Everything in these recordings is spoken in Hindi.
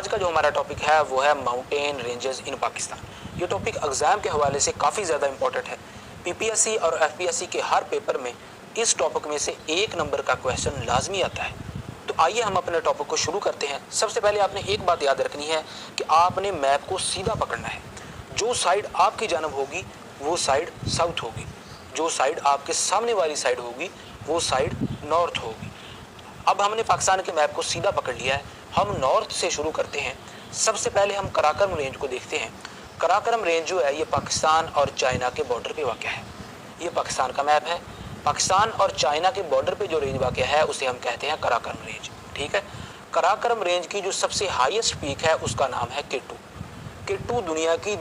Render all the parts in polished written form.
आज का जो हमारा टॉपिक है वो है माउंटेन रेंजेस इन पाकिस्तान। ये टॉपिक एग्ज़ाम के हवाले से काफ़ी ज़्यादा इंपॉर्टेंट है। पीपीएससी और एफपीएससी के हर पेपर में इस टॉपिक में से 1 नंबर का क्वेश्चन लाजमी आता है। तो आइए हम अपने टॉपिक को शुरू करते हैं। सबसे पहले आपने एक बात याद रखनी है कि आपने मैप को सीधा पकड़ना है। जो साइड आपकी जानब होगी वो साइड साउथ होगी, जो साइड आपके सामने वाली साइड होगी वो साइड नॉर्थ होगी। अब हमने पाकिस्तान के मैप को सीधा पकड़ लिया है, हम नॉर्थ से शुरू करते हैं। सबसे पहले हम कराकरम रेंज को देखते हैं। कराकरम रेंज जो है ये पाकिस्तान और चाइना के बॉर्डर पे वाक़ है। ये पाकिस्तान का मैप है। पाकिस्तान और चाइना के बॉर्डर पे जो रेंज वाक़ है उसे हम कहते हैं कराकरम रेंज। ठीक है। कराकरम रेंज की जो सबसे हाईएस्ट पीक है उसका नाम है केटू। केटू दुनिया की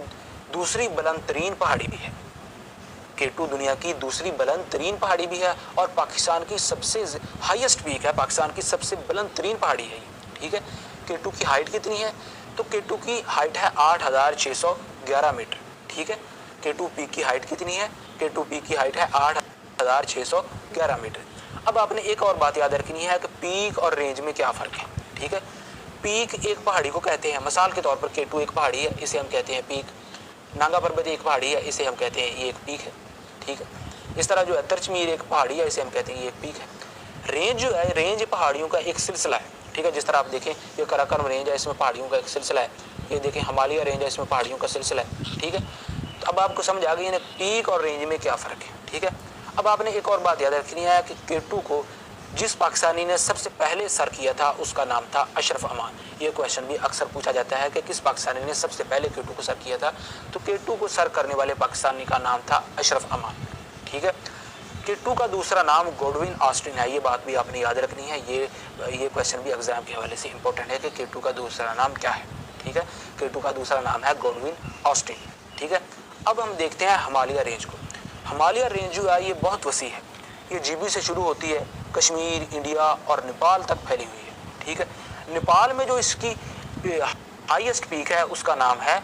दूसरी बुलंद तरीन पहाड़ी भी है। केटू दुनिया की दूसरी बुलंद तरीन पहाड़ी भी है और पाकिस्तान की सबसे हाईएस्ट पीक है, पाकिस्तान की सबसे बुलंद तरीन पहाड़ी है ये। ठीक है। केटू की हाइट कितनी है? तो केटू की हाइट है 8611 मीटर। ठीक है। केटू पीक की हाइट कितनी है? केटू पीक की हाइट है 8611 मीटर। अब आपने एक और बात याद रखनी है कि पीक और रेंज में क्या फ़र्क है। ठीक है। पीक एक पहाड़ी को कहते हैं, मिसाल के तौर पर केटू एक पहाड़ी है, इसे हम कहते हैं पीक। नांगा पर्वत एक पहाड़ी है, इसे हम कहते हैं ये एक पीक है। ठीक है। इस तरह जो है तिरचमीर एक पहाड़ी है, इसे हम कहते हैं ये एक पीक है। रेंज जो है, रेंज पहाड़ियों का एक सिलसिला है। ठीक है। जिस तरह आप देखें ये कराकरम रेंज है, इसमें पहाड़ियों का एक सिलसिला है। ये देखें हिमालय रेंज है, इसमें पहाड़ियों का सिलसिला है। ठीक है। तो अब आपको समझ आ गई है पीक और रेंज में क्या फ़र्क है। ठीक है। अब आपने एक और बात याद रखनी है कि केटू को जिस पाकिस्तानी ने सबसे पहले सर किया था उसका नाम था अशरफ अमान। ये क्वेश्चन भी अक्सर पूछा जाता है कि किस पाकिस्तानी ने सबसे पहले केटू को सर किया था, तो केटू को सर करने वाले पाकिस्तानी का नाम था अशरफ अमान। ठीक है। केटू का दूसरा नाम गोडविन ऑस्टिन है। ये बात भी आपने याद रखनी है। ये क्वेश्चन भी एग्जाम के हवाले से इंपॉर्टेंट है कि केटू का दूसरा नाम क्या है। ठीक है। केटू का दूसरा नाम है गोडविन ऑस्टिन। ठीक है। अब हम देखते हैं हिमालय रेंज को। हिमालय रेंज जो है ये बहुत वसी है। ये जीबी से शुरू होती है, कश्मीर, इंडिया और नेपाल तक फैली हुई है। ठीक है। नेपाल में जो इसकी हाईएस्ट पीक है उसका नाम है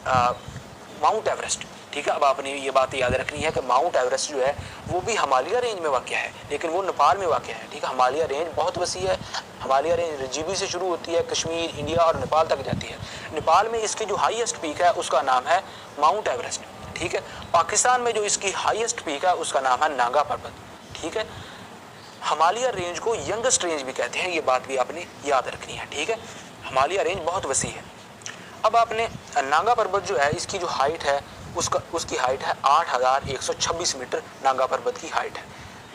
माउंट एवरेस्ट। ठीक है। अब आपने ये बात याद रखनी है कि माउंट एवरेस्ट जो है वो भी हिमालय रेंज में वाक़ है, लेकिन वो नेपाल में वाक़ है। ठीक है। हिमालय रेंज बहुत वसी है। हिमालय रेंज जीबी से शुरू होती है, कश्मीर, इंडिया और नेपाल तक जाती है। नेपाल में इसकी जो हाईएस्ट पीक है उसका नाम है माउंट एवरेस्ट। ठीक है। पाकिस्तान में जो इसकी हाईएस्ट पीक है उसका नाम है नांगा पर्वत। ठीक है। हिमालय रेंज को यंगेस्ट रेंज भी कहते हैं, ये बात भी आपने याद रखनी है। ठीक है। हिमालय रेंज बहुत वसी है। अब आपने नांगा पर्वत जो है इसकी जो हाइट है उसकी हाइट है 8126 मीटर नांगा पर्वत की हाइट है।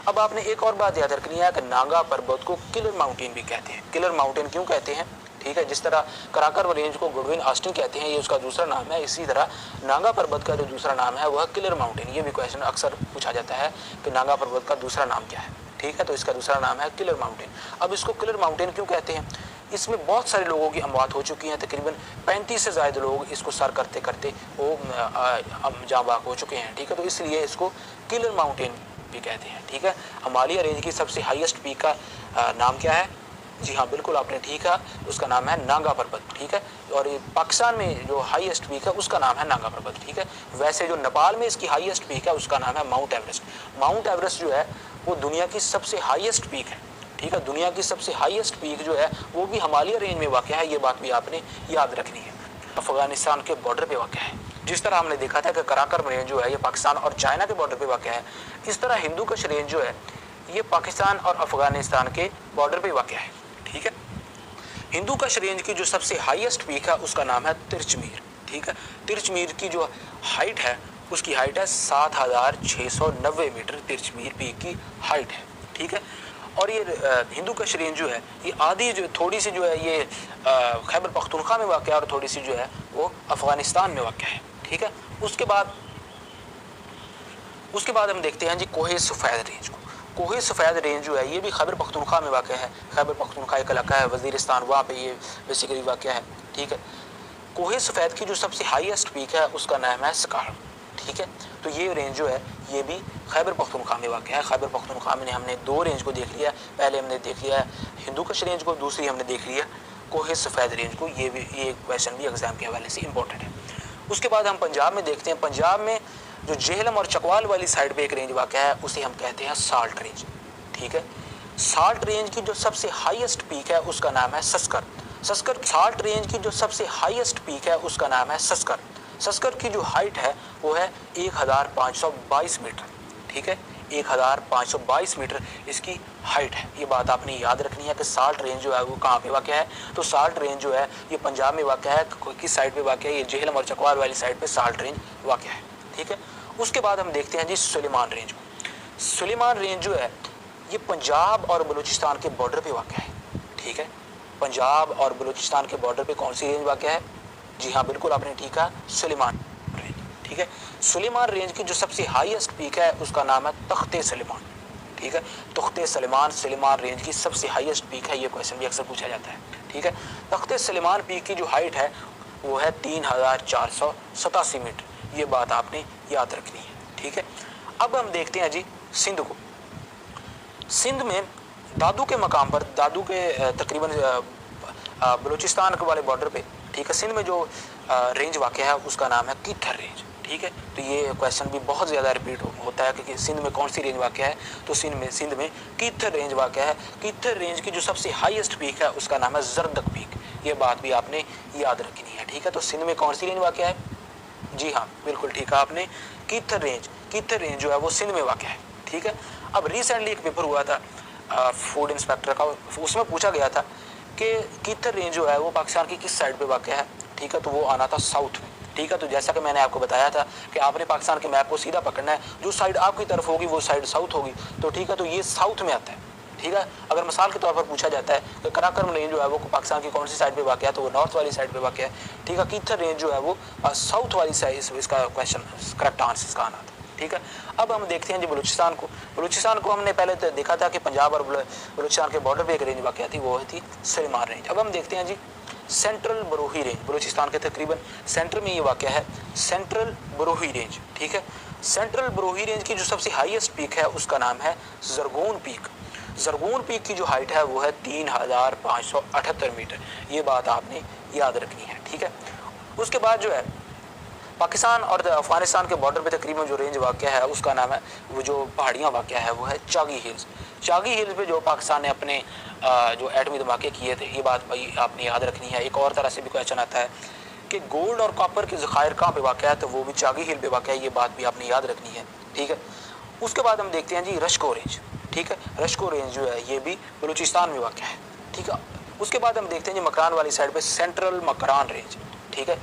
अब आपने एक और बात याद रखनी है कि नांगा पर्वत को किलर माउंटेन भी कहते हैं। किलर माउंटेन क्यों कहते हैं? ठीक है। जिस तरह कराकरम रेंज को गोडविन ऑस्टिन कहते हैं, ये उसका दूसरा नाम है, इसी तरह नांगा पर्वत का जो दूसरा नाम है वह किलर माउंटेन। ये भी क्वेश्चन अक्सर पूछा जाता है कि नांगा पर्वत का दूसरा नाम क्या है। ठीक है। तो इसका दूसरा नाम है किलर माउंटेन। अब इसको किलर माउंटेन क्यों कहते हैं? इसमें बहुत सारे लोगों की अमवात हो चुकी हैं। तकरीबन 35 से ज़्यादा लोग इसको सर करते करते वो जाँ बाक हो चुके हैं। ठीक है। तो इसलिए इसको किलर माउंटेन भी कहते हैं। ठीक है। हिमालय रेंज की सबसे हाईएस्ट पीक का नाम क्या है? जी हाँ, बिल्कुल आपने ठीक है, उसका नाम है नांगा पर्वत। ठीक है। और ये पाकिस्तान में जो हाईएस्ट पीक है उसका नाम है नांगा पर्वत। ठीक है। वैसे जो नेपाल में इसकी हाईएस्ट पीक है उसका नाम है माउंट एवरेस्ट। माउंट एवरेस्ट जो है वो दुनिया की सबसे हाईएस्ट पीक है। ठीक है। दुनिया की सबसे हाईएस्ट पीक जो है वो भी हिमालय रेंज में वाक़ है। ये बात भी आपने याद रखनी है। अफगानिस्तान के बॉर्डर पे वाक़ है। जिस तरह हमने देखा था कि कराकरम रेंज जो है ये पाकिस्तान और चाइना के बॉर्डर पे वाक़ है, इस तरह हिंदू कश रेंज जो है ये पाकिस्तान और अफगानिस्तान के बॉर्डर पे वाक़ है। ठीक है। हिंदू कश रेंज की जो सबसे हाईएस्ट पीक है उसका नाम है तिरचमीर। ठीक है। तिरचमीर की जो हाइट है उसकी हाइट है 7690 मीटर तिरचमीर पीक की हाइट है। ठीक है। और ये हिंदू कश रेंज जो है ये आधी जो थोड़ी सी जो है ये खैबर पख्तूनख्वा में वाक़ है और थोड़ी सी जो है वो अफ़गानिस्तान में वाक़ है। ठीक है। उसके बाद हम देखते हैं जी कोहे सफ़ेद रेंज को। कोहे सफ़ेद रेंज जो है ये भी खैबर पख्तूनख्वा में वाक़ है। खैबर पख्तूनख्वा एक इलाका है, वज़ीरिस्तान, वहाँ पे ये बेसिकली वाक़ है। ठीक है। कोहे सफ़ेद की जो सबसे हाईएस्ट पीक है उसका नाम है स्कार। ठीक है। तो ये रेंज जो है ये भी खैबर पख्तूनख्वा में वाक़ है। खैबर पख्तूनख्वा में हमने 2 रेंज को देख लिया। पहले हमने देख लिया हिंदू कश रेंज को, दूसरी हमने देख लिया कोहे सफ़ेद रेंज को। ये क्वेश्चन भी एग्ज़ाम के हवाले से इंपॉर्टेंट है। उसके बाद हम पंजाब में देखते हैं। पंजाब में जो जेहलम और चकवाल वाली साइड पे एक रेंज वाक़ है उसे हम कहते हैं साल्ट रेंज। ठीक है। साल्ट रेंज की जो सबसे हाईएस्ट पीक है उसका नाम है सस्कर। सस्कर साल्ट रेंज की जो सबसे हाईएस्ट पीक है उसका नाम है सस्कर। सस्कर की जो हाइट है वो है 1522 मीटर, ठीक है, 1522 मीटर इसकी हाइट है। ये बात आपने याद रखनी है कि साल्ट रेंज जो है वो कहाँ पे वाक़ है। तो साल्ट रेंज जो है ये पंजाब में वाक़ है, किस साइड पे वाक़ है, ये जेहलम और चकवाल वाली साइड पे साल्ट रेंज वाक़ है, ठीक है। उसके बाद हम देखते हैं जी सुलेमान रेंज को। सुलेमान रेंज जो है ये पंजाब और बलूचिस्तान के बॉर्डर पे वाक़ है, ठीक है। पंजाब और बलूचिस्तान के बॉर्डर पे कौन सी रेंज वाक़ है? जी हाँ, बिल्कुल आपने ठीक कहा, सुलेमान रेंज, ठीक है। सुलेमान रेंज की जो सबसे हाईएस्ट पीक है उसका नाम है तख्ते सुलेमान, ठीक है। तख्ते सुलेमान सुलेमान रेंज की सबसे हाईएस्ट पीक है, ये क्वेश्चन भी अक्सर पूछा जाता है, ठीक है। तख्ते सुलेमान पीक की जो हाइट है वो है 3487 मीटर। ये बात आपने याद रखनी है, ठीक है। अब हम देखते हैं जी सिंध को। सिंध में दादू के मकाम पर, दादू के तकरीबन बलूचिस्तान के वाले बॉर्डर पे, ठीक है, सिंध में जो रेंज वाक़ है उसका नाम है कीथर रेंज, ठीक है। तो ये क्वेश्चन भी बहुत ज़्यादा रिपीट होता है कि सिंध में कौन सी रेंज वाक़ है। तो सिंध में कीथर रेंज वाक़ है। कीथर रेंज की जो सबसे हाईएस्ट पीक है उसका नाम है जरदक पीक। ये बात भी आपने याद रखनी है, ठीक है। तो सिंध में कौन सी रेंज वाक़ है? जी हाँ, बिल्कुल ठीक है आपने, कीथर रेंज जो है वो सिंध में वाक़ है, ठीक है। अब रिसेंटली एक पेपर हुआ था फूड इंस्पेक्टर का, उसमें पूछा गया था कि कीथर रेंज जो है वो पाकिस्तान की किस साइड पे वाक़ है, ठीक है। तो वो आना था साउथ में, ठीक है। तो जैसा कि मैंने आपको बताया था कि आपने पाकिस्तान के मैप को सीधा पकड़ना है, जो साइड आपकी तरफ होगी वो साइड साउथ होगी, तो ठीक है। तो ये साउथ में आता है, ठीक है। अगर मिसाल के तौर पर पूछा जाता है कि कराकरम रेंज जो है वो पाकिस्तान की कौन सी साइड पे वाक़ है, तो वो नॉर्थ वाली साइड पे वाक़ है, ठीक है। कीथर रेंज जो है वो साउथ वाली साइड, इसका क्वेश्चन करेक्ट आंसर इसका आना था, ठीक है। अब हम देखते हैं जी बलूचिस्तान को। बलूचिस्तान को हमने पहले तो देखा था कि पंजाब और बलूचिस्तान के बॉर्डर पे एक रेंज वाक़ थी, वो थी सुलेमान रेंज। अब हम देखते हैं जी सेंट्रल बरोही रेंज, बलूचिस्तान के तकरीबन सेंटर में ये वाक़ है सेंट्रल बरोही रेंज, ठीक है। सेंट्रल बरोही रेंज की जो सबसे हाईएस्ट पीक है उसका नाम है जरगोन पीक। जरगोन पीक की जो हाइट है वो है 3578 मीटर। ये बात आपने याद रखनी है, ठीक है। उसके बाद जो है पाकिस्तान और अफगानिस्तान के बॉर्डर पे तकरीबन जो रेंज वाक़ है उसका नाम है, वो जो पहाड़ियाँ वाक़ है वो है चागी हिल्स। चागी हिल्स पे जो पाकिस्तान ने अपने जो एटमी धमाके किए थे, ये बात भाई आपने याद रखनी है। एक और तरह से भी क्वेश्चन आता है कि गोल्ड और कॉपर के ज़खायर कहाँ पे वाक़ है, तो वो भी चागी हिल पे वाक़ है। ये बात भी आपने याद रखनी है, ठीक है। उसके बाद हम देखते हैं जी रशको रेंज, ठीक है। रशको रेंज जो है ये भी बलूचिस्तान में वाक़ है, ठीक है। उसके बाद हम देखते हैं जी मकरान वाली साइड पे सेंट्रल मकरान रेंज, ठीक है।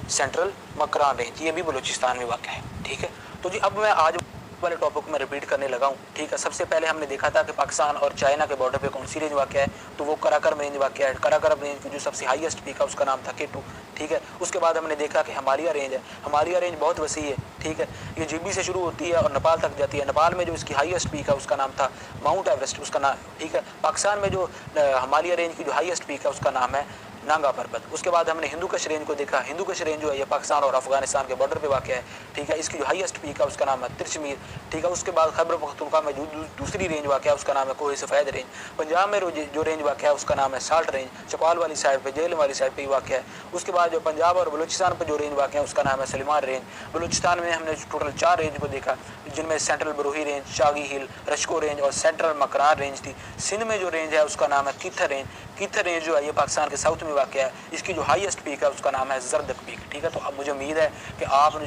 सेंट्रल मकरान रेंज ये भी बलूचिस्तान में वाक़ है, ठीक है। तो जी अब मैं आज वाले टॉपिक में रिपीट करने लगा हूँ, ठीक है। सबसे पहले हमने देखा था कि पाकिस्तान और चाइना के बॉर्डर पे कौन सी रेंज वाक़ है, तो वो कराकरम रेंज वाक़ है। कराकरम रेंज की जो सबसे हाईएस्ट पीक है उसका नाम था K2, ठीक है। उसके बाद हमने देखा कि हिमालय रेंज है, हिमालय रेंज बहुत वसी है, ठीक है। ये GB से शुरू होती है और नेपाल तक जाती है। नेपाल में जो इसकी हाईएस्ट पीक है उसका नाम था माउंट एवरेस्ट, उसका नाम, ठीक है। पाकिस्तान में जो हिमालय रेंज की जो हाईएस्ट पीक है उसका नाम है नांगा पर्वत। उसके बाद हमने हिंदू कश रेंज को देखा। हिंदू कश रेंज जो है ये पाकिस्तान और अफगानिस्तान के बॉर्डर पे वाक़ है, ठीक है। इसकी जो हाईएस्ट पीक है उसका नाम है तिरशमीर, ठीक है। उसके बाद खैबर पख्तूनख्वा में दूसरी रेंज वाक़ है उसका नाम है कोहे सफ़ेद रेंज। पंजाब में जो रेंज वाक़ है उसका नाम है साल्ट रेंज, चकवाल वाली साइड पर, जेहलम वाली साइड पर वाक़ है। उसके बाद जो पंजाब और बलूचिस्तान पर जो रेंज वाक़ है उसका नाम है सुलेमान रेंज। बलूचिस्तान में हमने टोटल 4 रेंज को देखा, जिनमें सेंट्रल बरोही रेंज, चागी हिल, रशको रेंज और सेंट्रल मकरान रेंज थी। सिंध में जो रेंज है उसका नाम है कीथर रेंज। कीथर रेंज जो है ये पाकिस्तान के साउथ में वाक़ है। इसकी जो हाईएस्ट पीक है उसका नाम है जरदक पीक, ठीक है। तो अब मुझे उम्मीद है कि आपने